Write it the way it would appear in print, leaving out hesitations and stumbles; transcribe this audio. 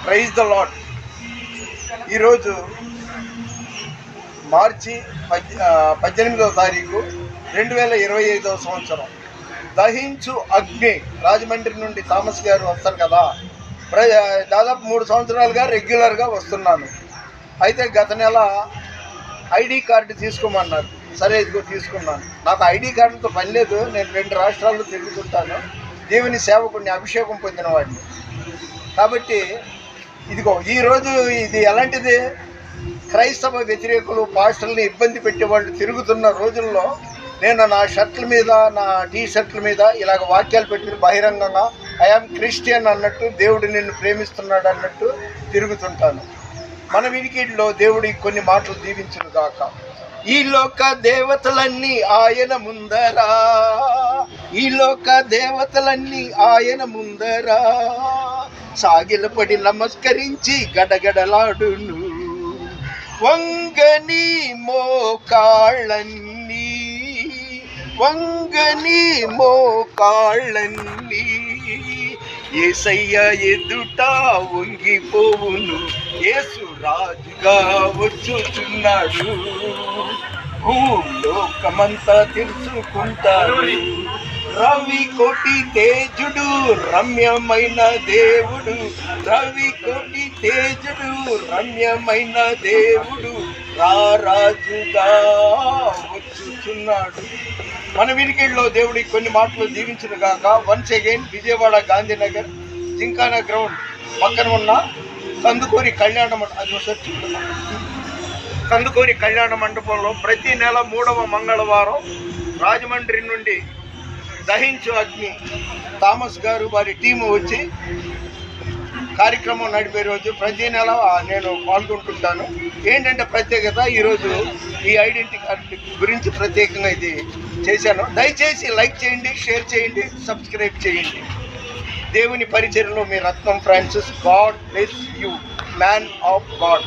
Praise the lord. ఈరోజు మార్చి 18వ తారీఖు 2025వ సంవత్సరం. దహించు అగ్ని రాజమండ్రి నుండి థామస్ గారు వస్తారు కదా. దాదాపు 3 సంవత్సరాలుగా రెగ్యులర్గా వస్తున్నాను. అయితే గత నెల ఐడి కార్డు తీసుకోమన్నారు. సరే ఇదిగో తీసుకున్నాను. నాకు ఐడి కార్డుతో పని లేదు. నేను 2 రాష్ట్రాల్లో తిరుగుతుంటాను. దేవుని సేవకుడిని, అభిషేకం పొందిన వాడిని. కాబట్టి ఇదిగో ఈరోజు ఇది ఎలాంటిది, క్రైస్తవ వ్యతిరేకులు పాస్టర్ని ఇబ్బంది పెట్టేవాళ్ళు తిరుగుతున్న రోజుల్లో నేను నా షర్ట్ల మీద, నా టీ షర్ట్ల మీద ఇలాగ వాక్యాలు పెట్టి బహిరంగంగా ఐఆమ్ క్రిస్టియన్ అన్నట్టు, దేవుడు నిన్ను ప్రేమిస్తున్నాడు అన్నట్టు తిరుగుతుంటాను. మన వినికిడిలో దేవుడి కొన్ని మాటలు దీవించును గాక. ఈ లోక దేవతలన్నీ ఆయన ముందరా, ఈ లోక దేవతలన్నీ ఆయన ముందరా సాగిలపడి నమస్కరించి గడగడలాడును. వంగని మోకాళ్ళన్నీ, వంగని మోకాళ్ళన్నీ యేసయ్య ఎదుట వంగిపోవును. యేసు రాజుగా వచ్చుచున్నాడు. భూలోకమంతా తెలుసుకుంటారు. రవి కోటి తేజుడు రమ్యమైన దేవుడు, రవి కోటి తేజుడు రమ్యమైన దేవుడు రారాజుగా వచ్చుచున్నాడు. మన వినికిడిలో దేవుడి కొన్ని మాటలు దీవించును గాక. Once again Vijayawada Gandhinagar gymkhana ground పక్కన ఉన్న కందుకూరి కళ్యాణ కందుకూరి కళ్యాణ మండపంలో ప్రతి నెల 3వ మంగళవారం రాజమండ్రి నుండి దహించు అగ్ని థామస్ గారు వారి టీము వచ్చి కార్యక్రమం నడిపే రోజు ప్రతి నెల నేను పాల్గొంటుంటాను. ఏంటంటే ప్రత్యేకత, ఈరోజు ఈ ఐడెంటిటీ కార్డు గురించి ప్రత్యేకంగా ఇది చేశాను. దయచేసి లైక్ చేయండి, షేర్ చేయండి, సబ్స్క్రైబ్ చేయండి. దేవుని పరిచర్యలో మీ Ratnam Francis. God bless you, man of God.